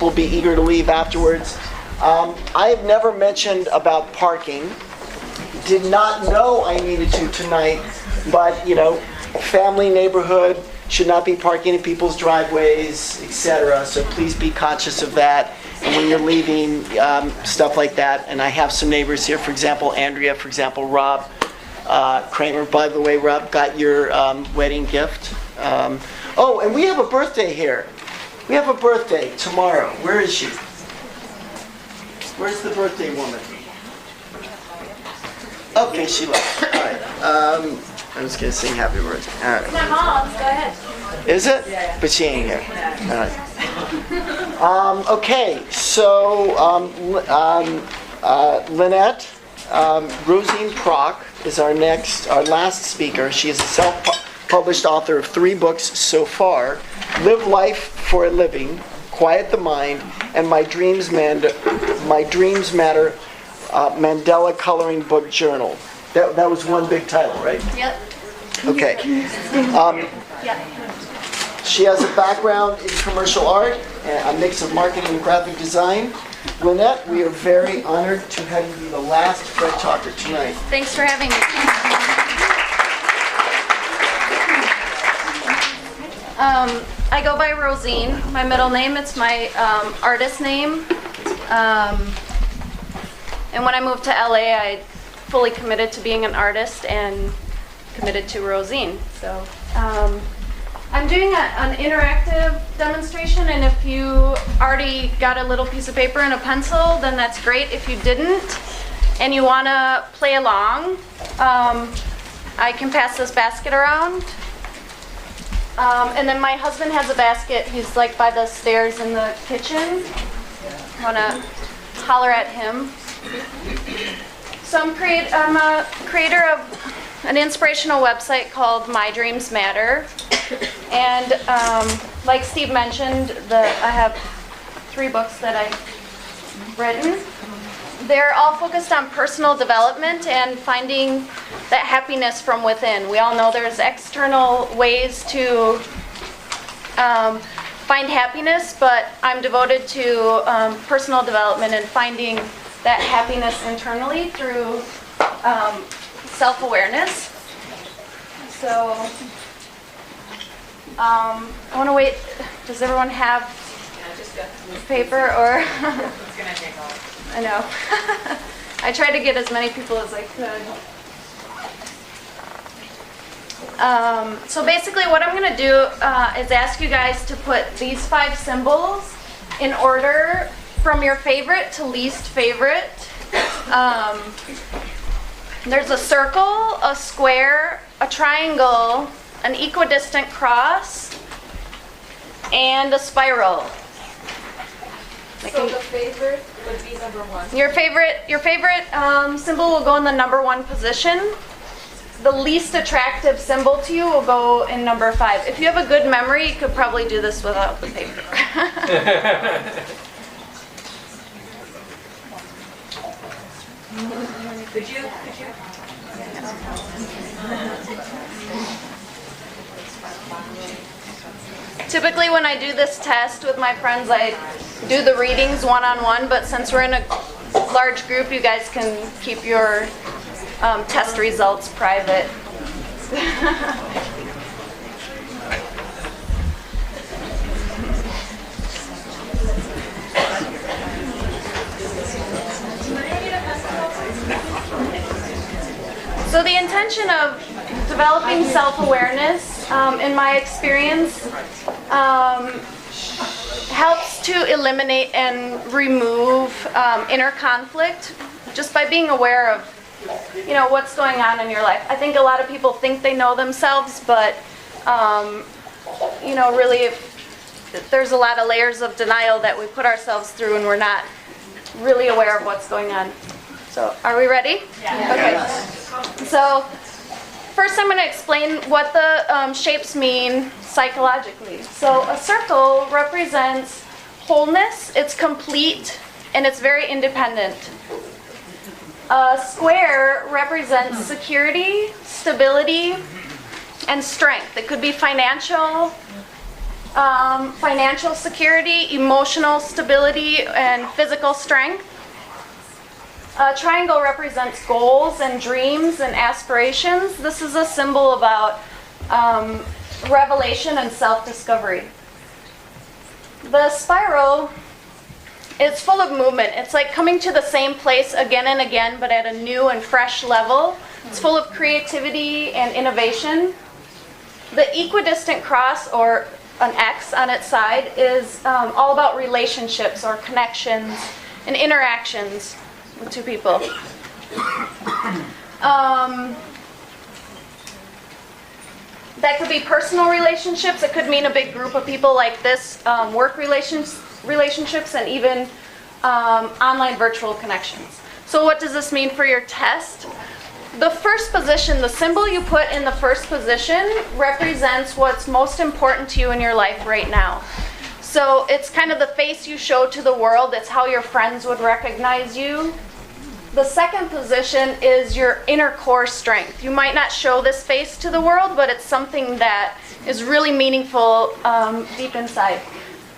people will be eager to leave afterwards. I have never mentioned about parking. Did not know I needed to tonight, but family neighborhood, should not be parking in people's driveways, etc. So please be conscious of that. And when you're leaving, stuff like that. And I have some neighbors here, for example, Andrea, for example, Rob Kramer. By the way, Rob got your wedding gift. Oh, and we have a birthday here. We have a birthday tomorrow. Where is she? Where's the birthday woman? Okay, she left. All right. I'm just going to sing happy birthday. All right. It's my mom's. Go ahead. Is it? Yeah. But she ain't here. All right. Okay, so Lynette, Rozine Proc is our last speaker. She is a self-published author of 3 books so far: Live Life for a Living, Quiet the Mind, and My Dreams Matter Mandela Coloring Book Journal. That was one big title, right? Yep. Okay. She has a background in commercial art, and a mix of marketing and graphic design. Lynette, we are very honored to have you be the last Fred Talker tonight. Thanks for having me. I go by Rozine. My middle name, it's my artist name. And when I moved to LA, I fully committed to being an artist and committed to Rozine. So I'm doing an interactive demonstration, and if you already got a little piece of paper and a pencil, then that's great. If you didn't and you want to play along, I can pass this basket around. And then my husband has a basket. He's like by the stairs in the kitchen. Want to holler at him. So I'm a creator of an inspirational website called My Dreams Matter. And like Steve mentioned, I have 3 books that I've written. They're all focused on personal development and finding that happiness from within. We all know there's external ways to find happiness, but I'm devoted to personal development and finding that happiness internally through self-awareness. So I want to wait. Does everyone have paper or? It's gonna take all. I know. I tried to get as many people as I could. So basically what I'm going to do is ask you guys to put these 5 symbols in order from your favorite to least favorite. There's a circle, a square, a triangle, an equidistant cross, and a spiral. So the favorite would be number 1. Your favorite symbol will go in the number 1 position. The least attractive symbol to you will go in number 5. If you have a good memory, you could probably do this without the paper. Could you? Typically when I do this test with my friends, I do the readings one-on-one, but since we're in a large group, you guys can keep your test results private. So the intention of developing self-awareness, in my experience, helps to eliminate and remove inner conflict just by being aware of, what's going on in your life. I think a lot of people think they know themselves, but, really there's a lot of layers of denial that we put ourselves through and we're not really aware of what's going on. So, are we ready? Yeah. Okay. So, first I'm going to explain what the shapes mean psychologically. So, a circle represents wholeness, it's complete, and it's very independent. A square represents security, stability, and strength. It could be financial Financial security, emotional stability, and physical strength. Triangle represents goals and dreams and aspirations. This is a symbol about revelation and self-discovery. The spiral is full of movement. It's like coming to the same place again and again, but at a new and fresh level. It's full of creativity and innovation. The equidistant cross, or an X on its side, is all about relationships or connections and interactions with two people. That could be personal relationships. It could mean a big group of people like this, work relationships, and even online virtual connections. So what does this mean for your test? The first position, the symbol you put in the first position, represents what's most important to you in your life right now. So it's kind of the face you show to the world. It's how your friends would recognize you. The second position is your inner core strength. You might not show this face to the world, but it's something that is really meaningful deep inside.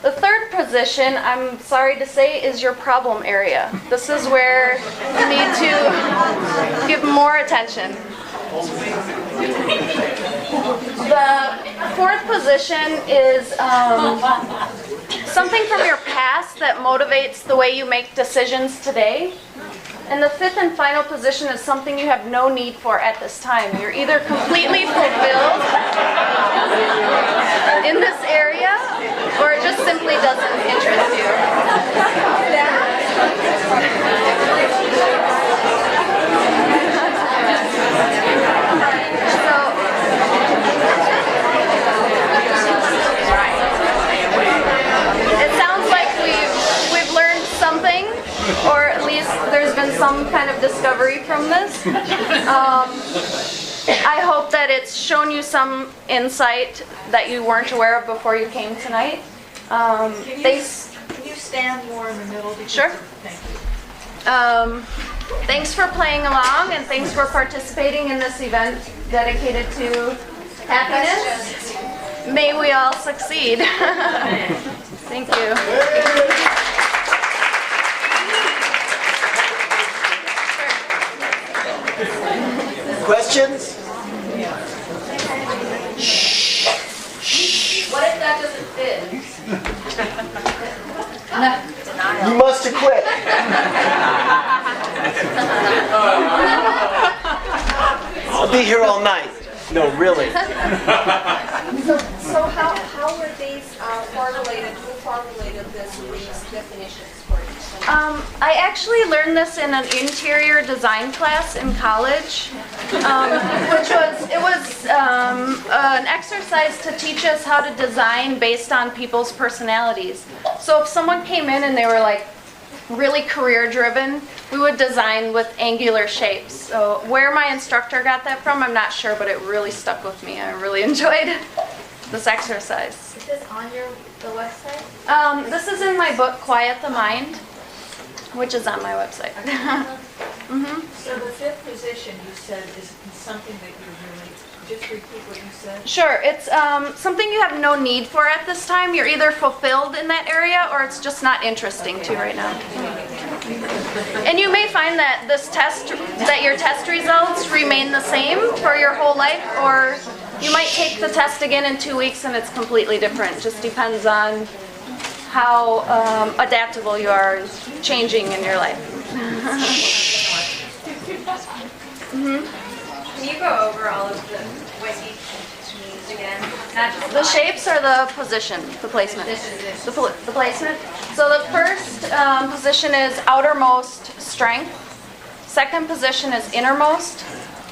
The third position, I'm sorry to say, is your problem area. This is where you need to give more attention. The fourth position is something from your past that motivates the way you make decisions today. And the fifth and final position is something you have no need for at this time. You're either completely fulfilled in this area, or it just simply doesn't interest you. It sounds like we've learned something, or at least there's been some kind of discovery from this. I hope that it's shown you some insight that you weren't aware of before you came tonight. Can you stand more in the middle? Sure. Thank you. Thanks for playing along, and thanks for participating in this event dedicated to happiness. May we all succeed. Thank you. Questions? What if that doesn't fit? You must have quit. I'll be here all night. No, really. So how were these formulated? Who formulated these definitions for you? I actually learned this in an interior design class in college, which was an exercise to teach us how to design based on people's personalities. So if someone came in and they were like really career driven, we would design with angular shapes. So where my instructor got that from, I'm not sure, but it really stuck with me. I really enjoyed this exercise. Is this on the website? This is in my book, Quiet the Mind, which is on my website. So the fifth position you said is something that you really, just repeat what you said. Sure, it's something you have no need for at this time. You're either fulfilled in that area, or it's just not interesting to you right now. And you may find that your test results remain the same for your whole life, or you might take the test again in 2 weeks and it's completely different. Just depends on how adaptable you are changing in your life. Can you go over all of what each means again? Not just The shapes are the position, the placement. The placement. So the first position is outermost strength. Second position is innermost,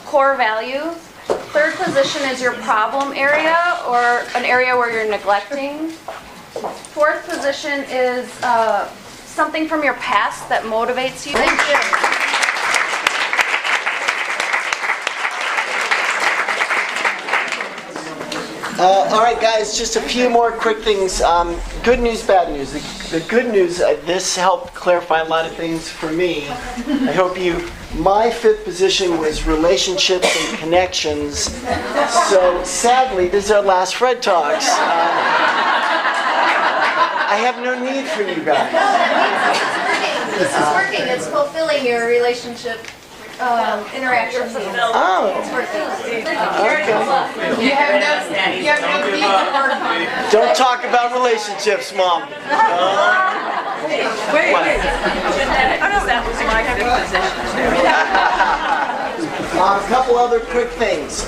core value. Third position is your problem area, or an area where you're neglecting. Fourth position is something from your past that motivates you. Thank you. All right, guys, just a few more quick things. Good news, bad news. The good news, this helped clarify a lot of things for me. I hope my fifth position was relationships and connections. So sadly, this is our last FredTalks. I have no need for you guys. This is working. It's fulfilling your relationship interaction needs. Oh, It's working. okay. You have no need to work on that. Don't talk about relationships, Mom. Wait. That was my fifth position. A couple other quick things.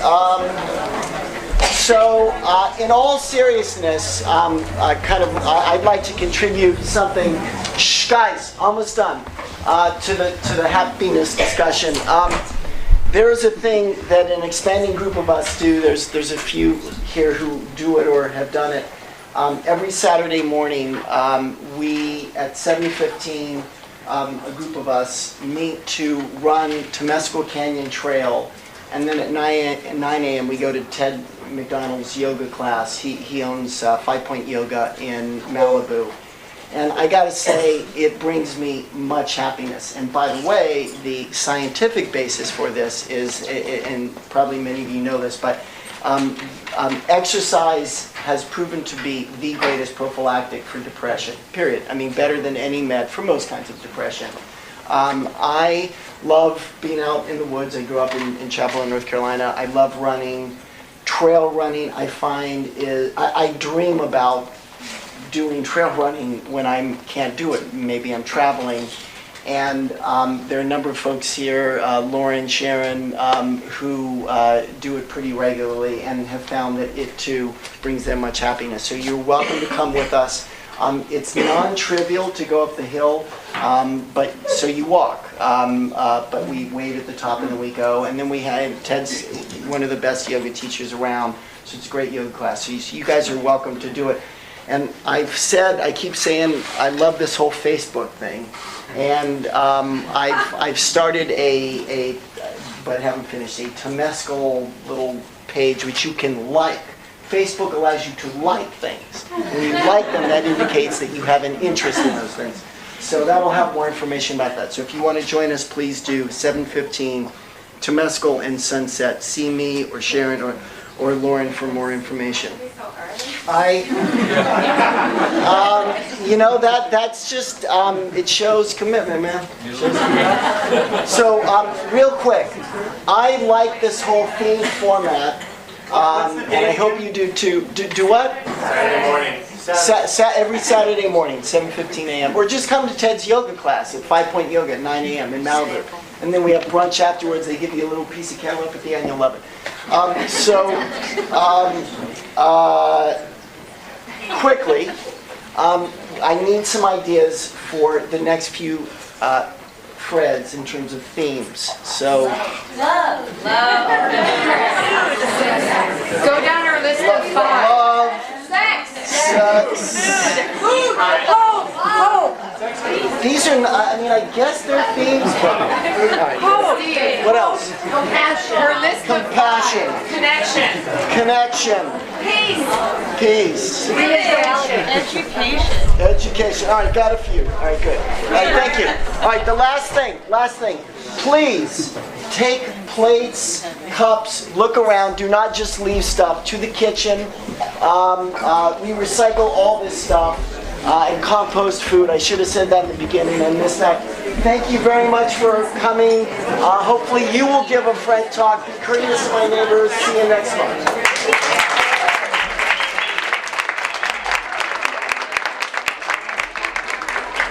So, in all seriousness, I'd like to contribute something. Shh, guys, almost done. To the happiness discussion. There is a thing that an expanding group of us do. There's a few here who do it or have done it. Every Saturday morning, we at 7:15, a group of us meet to run Temescal Canyon Trail, and then at 9 a.m. we go to Ted McDonald's yoga class. He owns 5 Point Yoga in Malibu. And I gotta say, it brings me much happiness. And by the way, the scientific basis for this is, and probably many of you know this, but exercise has proven to be the greatest prophylactic for depression, period. I mean, better than any med for most kinds of depression. I love being out in the woods. I grew up in Chapel Hill, North Carolina. I love running. Trail running, I find, I dream about doing trail running when I can't do it. Maybe I'm traveling. And there are a number of folks here, Lauren, Sharon, who do it pretty regularly and have found that it too brings them much happiness. So you're welcome to come with us. It's non-trivial to go up the hill, but so you walk. But we wait at the top and then we go. And then we have Ted's one of the best yoga teachers around, so it's a great yoga class. So you guys are welcome to do it. And I keep saying, I love this whole Facebook thing. And I've started but haven't finished, a Temescal little page which you can like. Facebook allows you to like things. When you like them, that indicates that you have an interest in those things. So that'll have more information about that. So if you want to join us, please do. 7:15, Temescal and Sunset. See me or Sharon or Lauren for more information. That's just, it shows commitment, man. So, real quick, I like this whole theme format, and I hope you do too. Do what? Saturday morning. Every Saturday morning, 7:15 a.m. Or just come to Ted's yoga class at 5 Point Yoga at 9 a.m. in Malibu. And then we have brunch afterwards. They give you a little piece of cantaloupe at the end. You'll love it. Quickly, I need some ideas for the next few Freds in terms of themes. So, Love. Go down our list of 5. love, Sex. these are, I guess they're themes, but, all right. What else? Compassion. Her list of 5. Compassion, connection, peace, education. All right, got a few. All right, good. All right, thank you. All right, the last thing. Please take plates, cups, look around. Do not just leave stuff to the kitchen. We recycle all this stuff and compost food. I should have said that in the beginning. I missed that. Thank you very much for coming. Hopefully you will give a Fred talk. Be courteous to my neighbors. See you next month.